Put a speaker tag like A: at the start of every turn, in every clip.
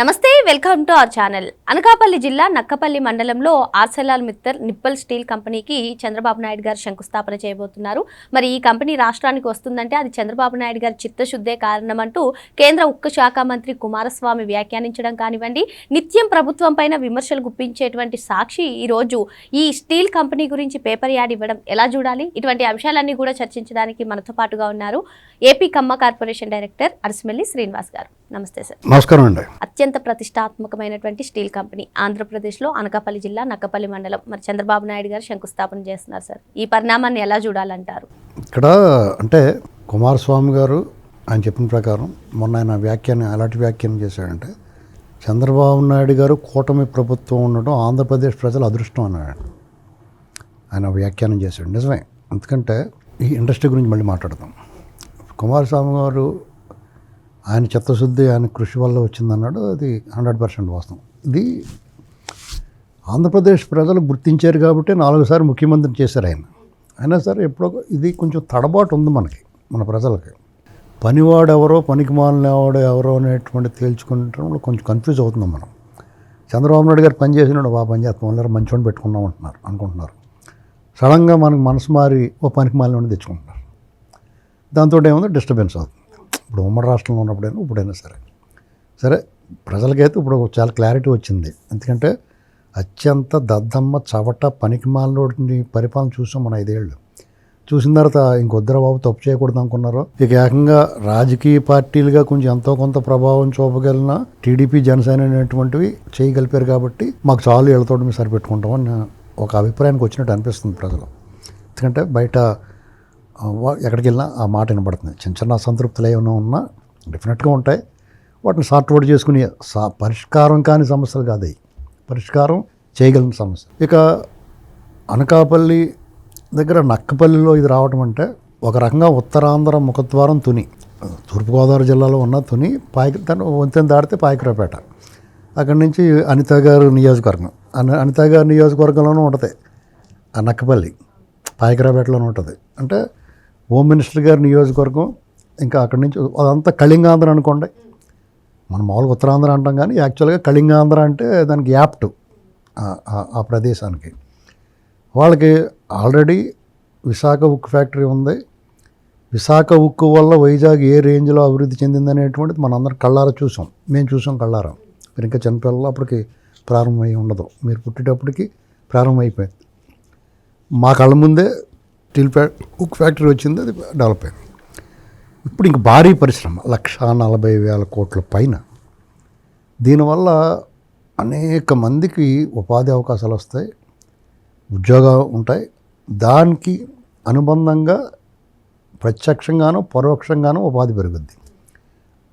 A: నమస్తే, welcome to our channel. Anakapalli జిల్లా నక్కపల్లి మండలంలో ఆర్సెలాల్ మిత్తల్ నిప్పల్ స్టీల్ కంపెనీకి చంద్రబాబు నాయుడు గారు శంకుస్థాపన చేయబోతున్నారు. మరి ఈ కంపెనీ రాష్ట్రానికి వస్తుందంటే అది చంద్రబాబు నాయుడు గారి చిత్తశుద్ధే కారణమంటూ కేంద్ర ఉక్కు శాఖ మంత్రి కుమారస్వామి వ్యాఖ్యానించడం కానివ్వండి, నిత్యం ప్రభుత్వం పైన విమర్శలు గుప్పించేటువంటి సాక్షి ఈ రోజు ఈ స్టీల్ కంపెనీ గురించి పేపర్ యాడ్ ఇవ్వడం ఎలా చూడాలి? ఇటువంటి అంశాలన్నీ కూడా చర్చించడానికి మనతో పాటుగా ఉన్నారు ఏపీ కమ్మ కార్పొరేషన్ డైరెక్టర్ అరసమెల్లి శ్రీనివాస్ గారు. నమస్తే సార్.
B: నమస్కారం అండి.
A: అత్యంత ప్రతిష్టాత్మకమైనటువంటి స్టీల్ కంపెనీ ఆంధ్రప్రదేశ్లో అనకాపల్లి జిల్లా నక్కపల్లి మండలం. మరి చంద్రబాబు నాయుడు గారు శంకుస్థాపన చేస్తున్నారు సార్. ఈ పరిణామాన్ని ఎలా చూడాలంటారు?
B: ఇక్కడ అంటే కుమారస్వామి గారు ఆయన చెప్పిన ప్రకారం మొన్న ఆయన అలాంటి వ్యాఖ్యానం చేశాడంటే చంద్రబాబు నాయుడు గారు కూటమి ప్రభుత్వం ఉండడం ఆంధ్రప్రదేశ్ ప్రజల అదృష్టం అన్నాడు. ఆయన వ్యాఖ్యానం చేశాడు. నిజమే. ఎందుకంటే ఈ ఇండస్ట్రీ గురించి మళ్ళీ మాట్లాడదాం. కుమారస్వామి గారు ఆయన చిత్తశుద్ధి ఆయన కృషి వల్ల వచ్చిందన్నాడు. అది 100% వాస్తవం. ఇది ఆంధ్రప్రదేశ్ ప్రజలు గుర్తించారు కాబట్టి 4 సార్లు ముఖ్యమంత్రిని చేశారు ఆయన. అయినా సరే ఎప్పుడో ఇది కొంచెం తడబాటు ఉంది మన ప్రజలకి. పనివాడు ఎవరో పనికి మాలినవాడు ఎవరో అనేటువంటి తేల్చుకుంటే కొంచెం కన్ఫ్యూజ్ అవుతున్నాం మనం. చంద్రబాబు నాయుడు గారు పని చేసినాడు, బాగా పని చేస్తాం, అందరూ మంచివాడిని పెట్టుకున్నాం అనుకుంటున్నారు. సడన్గా మనకు మనసు మారి ఓ పనికి మాలినవాడిని తెచ్చుకుంటున్నారు. దాంతో ఏముందో డిస్టర్బెన్స్ అవుతుంది. ఇప్పుడు ఉమ్మడి రాష్ట్రంలో ఉన్నప్పుడైనా ఇప్పుడైనా సరే ప్రజలకైతే ఇప్పుడు చాలా క్లారిటీ వచ్చింది. ఎందుకంటే అత్యంత దద్దమ్మ చవట పనికిమాలినోడిని పరిపాలన చూసాం మన 5 ఏళ్ళు. చూసిన తర్వాత ఇంకొద్దరు బాబు తప్పు చేయకూడదు అనుకున్నారు. ఇక ఏకంగా రాజకీయ పార్టీలుగా కొంచెం ఎంతో కొంత ప్రభావం చూపగలిగిన టీడీపీ జనసేన అనేటువంటివి చేయగలిపారు కాబట్టి మాకు చాలు వీళ్ళతో మేము సరిపెట్టుకుంటామని ఒక అభిప్రాయానికి వచ్చినట్టు అనిపిస్తుంది ప్రజలు. ఎందుకంటే బయట ఎక్కడికి వెళ్ళినా ఆ మాట వినబడుతుంది. చిన్న అసంతృప్తులు ఏమైనా ఉన్నా డెఫినెట్గా ఉంటాయి. వాటిని సార్ట్అవుట్ చేసుకుని పరిష్కారం కాని సమస్యలు కాదు, అవి పరిష్కారం చేయగలిగిన సమస్య. ఇక అనకాపల్లి దగ్గర నక్కపల్లిలో ఇది రావటం అంటే ఒక రకంగా ఉత్తరాంధ్ర ముఖద్వారం తుని, తూర్పుగోదావరి జిల్లాలో ఉన్న తుని దాన్ని వంతెన దాడితే పాయకరావుపేట. అక్కడి నుంచి అనిత గారు నియోజకవర్గం, అనిత గారి నియోజకవర్గంలోనూ ఉంటుంది ఆ నక్కపల్లి, పాయకరావుపేటలోనూ ఉంటుంది. అంటే హోమ్ మినిస్టర్ గారి నియోజకవర్గం. ఇంకా అక్కడి నుంచి అదంతా కళింగాంధ్ర అనుకోండి. మనం మామూలుగా ఉత్తరాంధ్ర అంటాం కానీ యాక్చువల్గా కళింగాంధ్ర అంటే దానికి యాప్ట్ ఆ ప్రదేశానికి. వాళ్ళకి ఆల్రెడీ విశాఖ ఉక్కు ఫ్యాక్టరీ ఉంది. విశాఖ ఉక్కు వల్ల వైజాగ్ ఏ రేంజ్లో అభివృద్ధి చెందిందనేటువంటిది మనందరం కళ్ళారా చూసాం. మేము చూసాం కళ్ళారా. మీరు ఇంకా చిన్నపిల్లలు అప్పటికి ప్రారంభమై ఉండదు, మీరు పుట్టేటప్పటికి ప్రారంభమైపోయింది. మా కళ్ళ ముందే స్టీల్ ఉక్కు ఫ్యాక్టరీ వచ్చింది, అది డెవలప్ అయింది. ఇప్పుడు ఇంక భారీ పరిశ్రమ 1,40,000 కోట్ల పైన. దీనివల్ల అనేక మందికి ఉపాధి అవకాశాలు వస్తాయి, ఉద్యోగాలు ఉంటాయి. దానికి అనుబంధంగా ప్రత్యక్షంగానూ పరోక్షంగానూ ఉపాధి పెరుగుద్ది.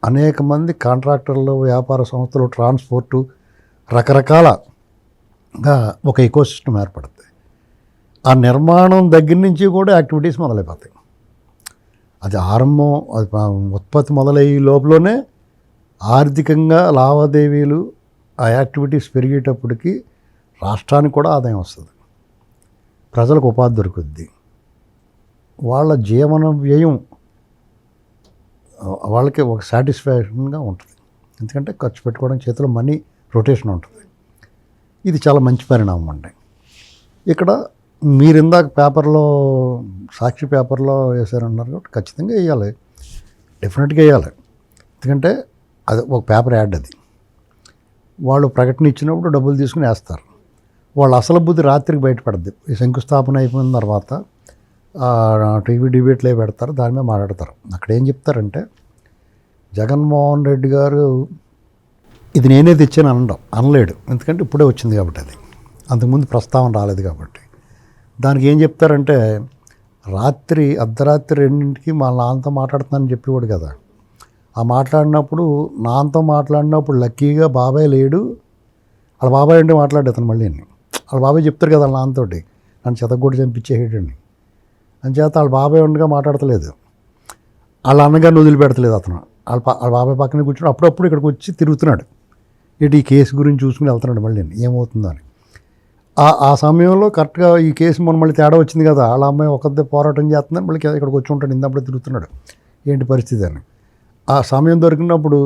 B: అనేక మంది కాంట్రాక్టర్లు, వ్యాపార సంస్థలు, ట్రాన్స్పోర్టు, రకరకాలగా ఒక ఎకోసిస్టమ్ ఏర్పడుతుంది. ఆ నిర్మాణం దగ్గర నుంచి కూడా యాక్టివిటీస్ మొదలైపోతాయి. అది ఆరంభం, అది ఉత్పత్తి మొదలయ్యే లోపలనే ఆర్థికంగా లావాదేవీలు, ఆ యాక్టివిటీస్ పెరిగేటప్పటికి రాష్ట్రానికి కూడా ఆదాయం వస్తుంది, ప్రజలకు ఉపాధి దొరుకుద్ది, వాళ్ళ జీవన వ్యయం వాళ్ళకి ఒక సాటిస్ఫాక్షన్గా ఉంటుంది. ఎందుకంటే ఖర్చు పెట్టుకోవడం, చేతిలో మనీ రొటేషన్ ఉంటుంది. ఇది చాలా మంచి పరిణామం అండి. ఇక్కడ మీరు ఇందాక పేపర్లో, సాక్షి పేపర్లో వేశారన్నారు కాబట్టి ఖచ్చితంగా వేయాలి, డెఫినెట్గా వేయాలి. ఎందుకంటే అది ఒక పేపర్ యాడ్. అది వాళ్ళు ప్రకటన ఇచ్చినప్పుడు డబ్బులు తీసుకుని వేస్తారు. వాళ్ళు అసలు బుద్ధి రాత్రికి బయటపడద్ది. ఈ శంకుస్థాపన అయిపోయిన తర్వాత టీవీ డిబేట్లే పెడతారు, దాని మీద మాట్లాడతారు. అక్కడ ఏం చెప్తారంటే జగన్మోహన్ రెడ్డి గారు ఇది నేనే తెచ్చాను అనలేడు. ఎందుకంటే ఇప్పుడే వచ్చింది కాబట్టి, అది అంతకుముందు ప్రస్తావన రాలేదు కాబట్టి. దానికి ఏం చెప్తారంటే అర్ధరాత్రి 2ంటికి మా నాన్నతో మాట్లాడుతున్నానని చెప్పేవాడు కదా. ఆ మాట్లాడినప్పుడు నాన్నతో మాట్లాడినప్పుడు లక్కీగా బాబాయ్ లేడు. వాళ్ళ బాబాయ్ అంటే మాట్లాడే అతను మళ్ళీ వాళ్ళ బాబాయ్ చెప్తారు కదా వాళ్ళ నాన్నతోటి, నన్ను చెతగొట్టి చంపించేసేటండి అని చేత వాళ్ళ బాబాయ్ ఉండగా మాట్లాడతలేదు, వాళ్ళ అన్నగారిని వదిలిపెడతలేదు అతను. వాళ్ళ బాబాయ్ పక్కనే కూర్చొని అప్పుడప్పుడు ఇక్కడికి వచ్చి తిరుగుతున్నాడు. ఈ కేసు గురించి చూసుకుని వెళ్తున్నాడు మళ్ళీ ఏమవుతుందో అని. ఆ సమయంలో కరెక్ట్గా ఈ కేసు మొన్న మళ్ళీ తేడా వచ్చింది కదా, వాళ్ళ అమ్మాయి ఒకదే పోరాటం చేస్తుందని మళ్ళీ ఇక్కడికి వచ్చి ఉంటాడు, ఇందప్పుడే తిరుగుతున్నాడు, ఏంటి పరిస్థితి అని. ఆ సమయం దొరికినప్పుడు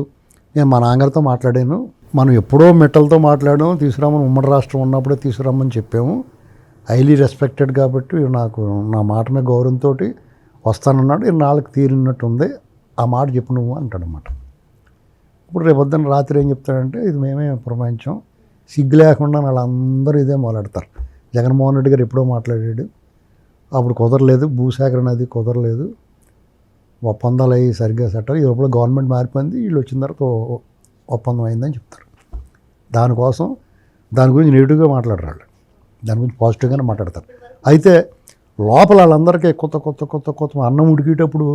B: నేను మా నాన్నగారితో మాట్లాడాను, మనం ఎప్పుడో మెట్టలతో మాట్లాడాము, తీసుకురామని ఉమ్మడి రాష్ట్రం ఉన్నప్పుడే తీసుకురామని చెప్పాము. హైలీ రెస్పెక్టెడ్ కాబట్టి నాకు నా మాట మీద గౌరవంతో వస్తానన్నాడు. నాళ్ళకి తీరినట్టు ఉంది, ఆ మాట చెప్పు నువ్వు అంటాడనమాట. ఇప్పుడు రేపొద్దున రాత్రి ఏం చెప్తాడంటే ఇది మేమే పురమాయించాం, సిగ్గు లేకుండా వాళ్ళందరూ ఇదే మొదలెడతారు. జగన్మోహన్ రెడ్డి గారు ఎప్పుడో మాట్లాడాడు, అప్పుడు కుదరలేదు, భూసేకరణ అది కుదరలేదు, ఒప్పందాలు అవి సరిగ్గా సెట్ అయ్యి ఇప్పుడు గవర్నమెంట్ మారిపోయింది, వీళ్ళు వచ్చిన తర్వాత ఒప్పందం అయిందని చెప్తారు. దానికోసం దాని గురించి నెగిటివ్గా మాట్లాడరు వాళ్ళు, దాని గురించి పాజిటివ్గానే మాట్లాడతారు. అయితే లోపల వాళ్ళందరికీ కొత్త కొత్త కొత్త కొత్త అన్నం ఉడికేటప్పుడు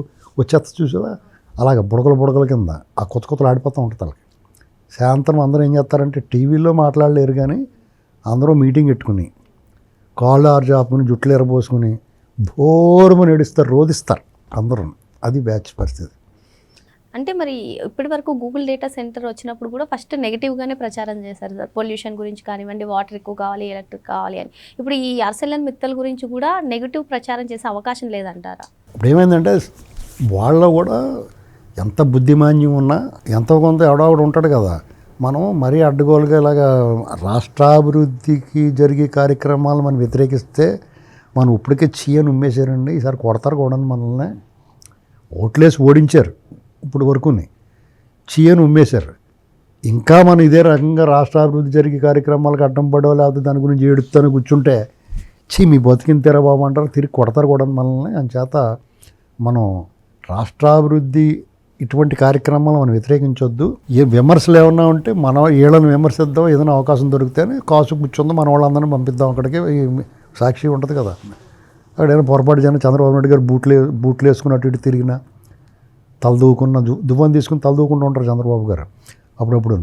B: వచ్చేస్త చూసేవా అలాగ బుడగల కింద ఆ కొత్త కొత్తలు ఆడిపోతూ ఉంటుంది వాళ్ళకి. సాయంత్రం అందరూ ఏం చేస్తారంటే టీవీలో మాట్లాడలేరు కానీ అందరూ మీటింగ్ పెట్టుకుని కాళ్ళు ఆర్జాపుకుని జుట్లు ఎరబోసుకుని బోరుమని ఏడుస్తారు, రోధిస్తారు అందరూ. అది బ్యాచ్ పరిస్థితి.
A: అంటే మరి ఇప్పటి వరకు గూగుల్ డేటా సెంటర్ వచ్చినప్పుడు కూడా ఫస్ట్ నెగిటివ్గానే ప్రచారం చేశారు సార్, పొల్యూషన్ గురించి కానివ్వండి, వాటర్ ఎక్కువ కావాలి, ఎలక్ట్రిక్ కావాలి అని. ఇప్పుడు ఈ ఆర్సెలన్ మిత్తల్ గురించి కూడా నెగిటివ్ ప్రచారం చేసే అవకాశం లేదంటారా?
B: ఇప్పుడు ఏమైందంటే వాళ్ళ కూడా ఎంత బుద్ధిమాన్యం ఉన్నా ఎంతో కొంత ఎవడో ఉంటాడు కదా. మనం మరీ అడ్డగోలుగా ఇలాగా రాష్ట్రాభివృద్ధికి జరిగే కార్యక్రమాలు మనం వ్యతిరేకిస్తే మనం ఇప్పటికే చీయని ఉమ్మేశారండి. ఈసారి కొడతారు కూడా మనల్ని, ఓట్లేసి ఓడించారు ఇప్పుడు వరకుని, చీయని ఉమ్మేశారు. ఇంకా మనం ఇదే రకంగా రాష్ట్రాభివృద్ధి జరిగే కార్యక్రమాలకు అడ్డం పడో లేకపోతే దాని గురించి ఏడుస్తాను కూర్చుంటే మీ బతికిన తెర బాబు అంటారు, తిరిగి కొడతారు కూడా మనల్ని. అంచేత మనం రాష్ట్రాభివృద్ధి ఇటువంటి కార్యక్రమాలు మనం వ్యతిరేకించొద్దు. ఏ విమర్శలు ఏమన్నా ఉంటే మనం వీళ్ళని విమర్శిద్దాం, ఏదైనా అవకాశం దొరికితేనే కాసు కూర్చుందాం, మన వాళ్ళందరినీ పంపిద్దాం అక్కడికి. సాక్షి ఉంటుంది కదా, అక్కడ ఏదైనా పొరపాటు జన చంద్రబాబు నాయుడు గారు బూట్లు వేసుకున్నట్టు ఇటు తిరిగినా తలదూకున్న దువ్వని తీసుకుని తలదూకుంటూ ఉంటారు చంద్రబాబు గారు అప్పుడప్పుడు.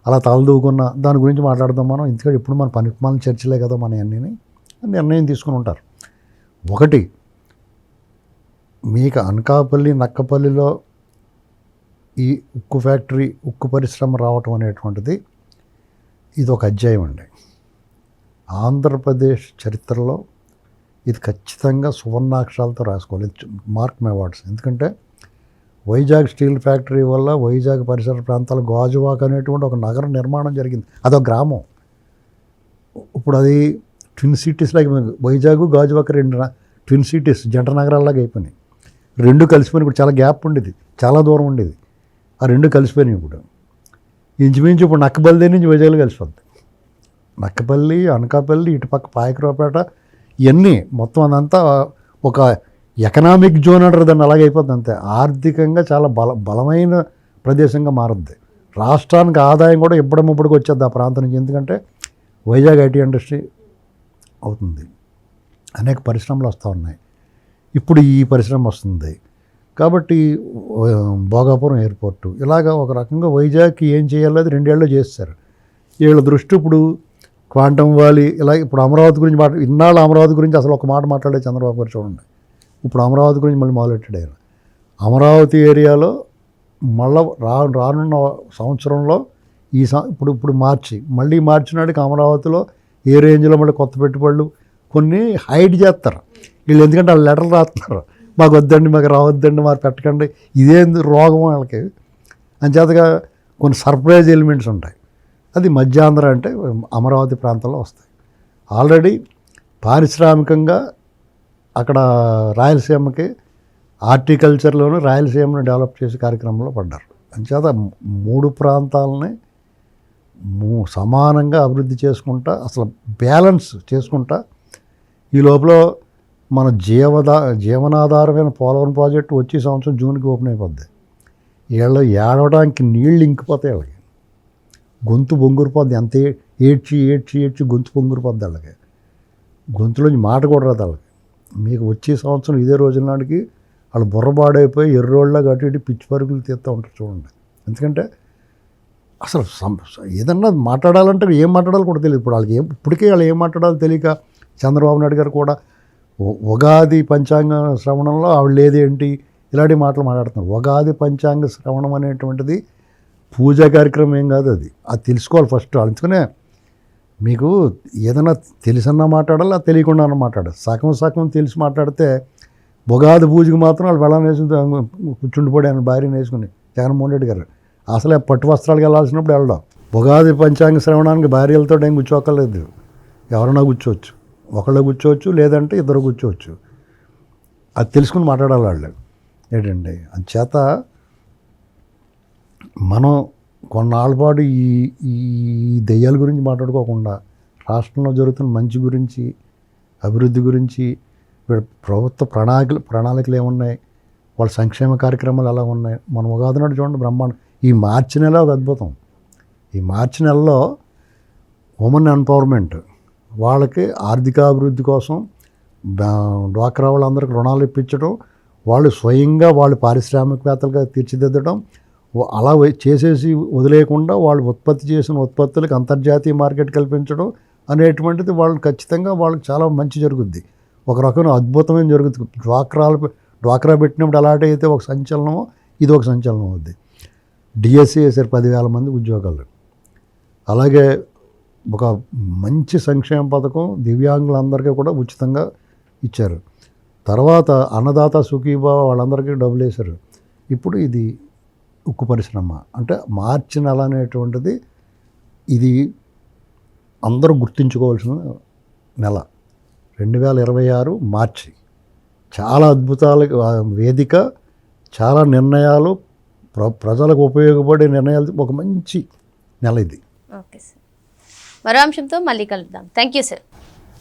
B: అలా తలదూకున్న దాని గురించి మాట్లాడదాం మనం. ఇంతగా ఇప్పుడు మన పనికిమాలిన చర్చలే కదా మన అన్నీ నిర్ణయం తీసుకుని ఉంటారు. ఒకటి, మీకు అనకాపల్లి నక్కపల్లిలో ఈ ఉక్కు ఫ్యాక్టరీ ఉక్కు పరిశ్రమ రావటం అనేటువంటిది ఇది ఒక అధ్యాయం అండి. ఆంధ్రప్రదేశ్ చరిత్రలో ఇది ఖచ్చితంగా సువర్ణాక్షరాలతో రాసుకోవాలి, మార్క్ మై వర్డ్స్. ఎందుకంటే వైజాగ్ స్టీల్ ఫ్యాక్టరీ వల్ల వైజాగ్ పరిసర ప్రాంతాల గాజువాక అనేటువంటి ఒక నగర నిర్మాణం జరిగింది. అదొక గ్రామం. ఇప్పుడు అది ట్విన్ సిటీస్ లాగా, వైజాగ్ గాజువాక రెండు ట్విన్ సిటీస్ జంట నగరాల్లాగా అయిపోయినాయి. రెండు కలిసిపోయినాయి. ఇప్పుడు చాలా గ్యాప్ ఉండేది, చాలా దూరం ఉండేది, ఆ రెండు కలిసిపోయినాయి. ఇప్పుడు ఇంచుమించు ఇప్పుడు నక్కపల్లి నుంచి వైజాగ్లో కలిసిపోద్ది. నక్కపల్లి, అనకాపల్లి, ఇటుపక్క పాయకరావుపేట, ఇవన్నీ మొత్తం అదంతా ఒక ఎకనామిక్ జోన్ అంటారు దాన్ని, అలాగైపోద్ది అంతే. ఆర్థికంగా చాలా బలమైన ప్రదేశంగా మారుద్ది. రాష్ట్రానికి ఆదాయం కూడా ఇప్పటికి వచ్చేది ఆ ప్రాంతం నుంచి. ఎందుకంటే వైజాగ్ ఐటీ ఇండస్ట్రీ అవుతుంది, అనేక పరిశ్రమలు వస్తూ ఉన్నాయి. ఇప్పుడు ఈ పరిశ్రమ వస్తుంది కాబట్టి భోగాపురం ఎయిర్పోర్టు, ఇలాగ ఒక రకంగా వైజాగ్కి ఏం చేయాలో అది 2 ఏళ్ళలో చేస్తారు. వీళ్ళ దృష్టి ఇప్పుడు క్వాంటమ్ వ్యాలీ, ఇలా ఇప్పుడు అమరావతి గురించి ఇన్నాళ్ళు అమరావతి గురించి అసలు ఒక మాట మాట్లాడే చంద్రబాబు గారు చూడండి. ఇప్పుడు అమరావతి గురించి మళ్ళీ మొదలెట్టాడు ఆయన. అమరావతి ఏరియాలో మళ్ళీ రానున్న సంవత్సరంలో ఇప్పుడు మార్చి నాటికి అమరావతిలో ఏ రేంజ్లో మళ్ళీ కొత్త పెట్టుబడులు కొన్ని హైడ్ చేస్తారు వీళ్ళు. ఎందుకంటే వాళ్ళు లెటర్లు రాస్తున్నారు, మాకు వద్దండి, మాకు రావద్దండి, మాకు పెట్టకండి, ఇదేంది రోగం వాళ్ళకి. అంచేతగా కొన్ని సర్ప్రైజ్ ఎలిమెంట్స్ ఉంటాయి. అది మధ్యాంధ్ర అంటే అమరావతి ప్రాంతంలో వస్తాయి. ఆల్రెడీ పారిశ్రామికంగా అక్కడ రాయలసీమకి హార్టికల్చర్లోనూ రాయలసీమను డెవలప్ చేసే కార్యక్రమంలో పడ్డారు. అంచేత 3 ప్రాంతాలని సమానంగా అభివృద్ధి చేసుకుంటా, అసలు బ్యాలెన్స్ చేసుకుంటా, ఈ లోపల మన జీవనాధారమైన పోలవరం ప్రాజెక్టు వచ్చే సంవత్సరం జూన్కి ఓపెన్ అయిపోద్ది. వీళ్ళు ఏడవడానికి నీళ్ళు ఇంకిపోతాయి, వాళ్ళకి గొంతు బొంగురిపోద్ది. ఎంత ఏడ్చి గొంతు బొంగురిపోద్ది వాళ్ళకి, గొంతులోంచి మాట కూడా రాదు వాళ్ళకి. మీకు వచ్చే సంవత్సరం ఇదే రోజుల నాటికి వాళ్ళు బుర్రబాడైపోయి ఎర్రోళ్ళగా అటు ఇటు పిచ్చి పరుగులు తీస్తూ ఉంటారు చూడండి. ఎందుకంటే అసలు ఏదన్నా మాట్లాడాలంటే ఏం మాట్లాడాలో కూడా తెలియదు ఇప్పుడు వాళ్ళకి. ఇప్పటికే వాళ్ళు ఏం మాట్లాడాలో తెలియక చంద్రబాబు నాయుడు గారు కూడా ఉగాది పంచాంగ శ్రవణంలో ఆవిడ లేదేంటి ఇలాంటి మాటలు మాట్లాడుతున్నారు. ఉగాది పంచాంగ శ్రవణం అనేటువంటిది పూజా కార్యక్రమం ఏం కాదు, అది తెలుసుకోవాలి ఫస్ట్. అందుకనే మీకు ఏదైనా తెలిసన్నా మాట్లాడాలి, అది తెలియకుండా మాట్లాడాలి. సగం తెలిసి మాట్లాడితే ఉగాది పూజకి మాత్రం వాళ్ళు వెళ్ళని వేసుకుని కూర్చుండిపోయి ఆయన భార్యను వేసుకుని జగన్మోహన్ రెడ్డి గారు అసలే పట్టు వస్త్రాలకు వెళ్ళాల్సినప్పుడు వెళ్ళడం. ఉగాది పంచాంగ శ్రవణానికి భార్యలతో ఏం కూర్చోక్కర్లేదు, ఎవరైనా కూర్చోవచ్చు, ఒకళ్ళు కూర్చోవచ్చు, లేదంటే ఇద్దరు కూర్చోవచ్చు. అది తెలుసుకుని మాట్లాడాలి వాళ్ళు ఏంటండి. అందుచేత మనం కొన్నాళ్ళ పాటు ఈ ఈ దెయ్యాల గురించి మాట్లాడుకోకుండా రాష్ట్రంలో జరుగుతున్న మంచి గురించి, అభివృద్ధి గురించి, ప్రభుత్వ ప్రణాళికలు ఏమున్నాయి, వాళ్ళ సంక్షేమ కార్యక్రమాలు ఎలా ఉన్నాయి, మనం ఉగాది నాడు చూడండి బ్రహ్మాండం. ఈ మార్చి నెల ఒక అద్భుతం. ఈ మార్చి నెలలో ఉమెన్ ఎంపవర్మెంట్, వాళ్ళకి ఆర్థికాభివృద్ధి కోసం డ్వాక్రా వాళ్ళందరికీ రుణాలు ఇప్పించడం, వాళ్ళు స్వయంగా వాళ్ళు పారిశ్రామికవేత్తలుగా తీర్చిదిద్దడం, అలా చేసేసి వదిలేయకుండా వాళ్ళు ఉత్పత్తి చేసిన ఉత్పత్తులకు అంతర్జాతీయ మార్కెట్ కల్పించడం అనేటువంటిది వాళ్ళు ఖచ్చితంగా వాళ్ళకి చాలా మంచి జరుగుద్ది. ఒక రకమైన అద్భుతమైన జరుగుతుంది. డ్వాక్రా పెట్టినప్పుడు ఎలాంటి ఒక సంచలనమో ఇది ఒక సంచలనం అవుద్ది. డిఎస్సి వేసారు 10,000 మంది ఉద్యోగాలు. అలాగే ఒక మంచి సంక్షేమ పథకం దివ్యాంగులందరికీ కూడా ఉచితంగా ఇచ్చారు. తర్వాత అన్నదాత సుఖీభావ వాళ్ళందరికీ డబ్బులు వేశారు. ఇప్పుడు ఇది ఉక్కు పరిశ్రమ. అంటే మార్చి నెల అనేటువంటిది ఇది అందరూ గుర్తుంచుకోవాల్సిన నెల. 2026 మార్చి చాలా అద్భుతాల వేదిక, చాలా నిర్ణయాలు, ప్రజలకు ఉపయోగపడే నిర్ణయాలు, ఒక మంచి నెల ఇది.
A: ఓకే సార్, మరో అంశంతో మళ్ళీ కలుద్దాం. Thank you sir.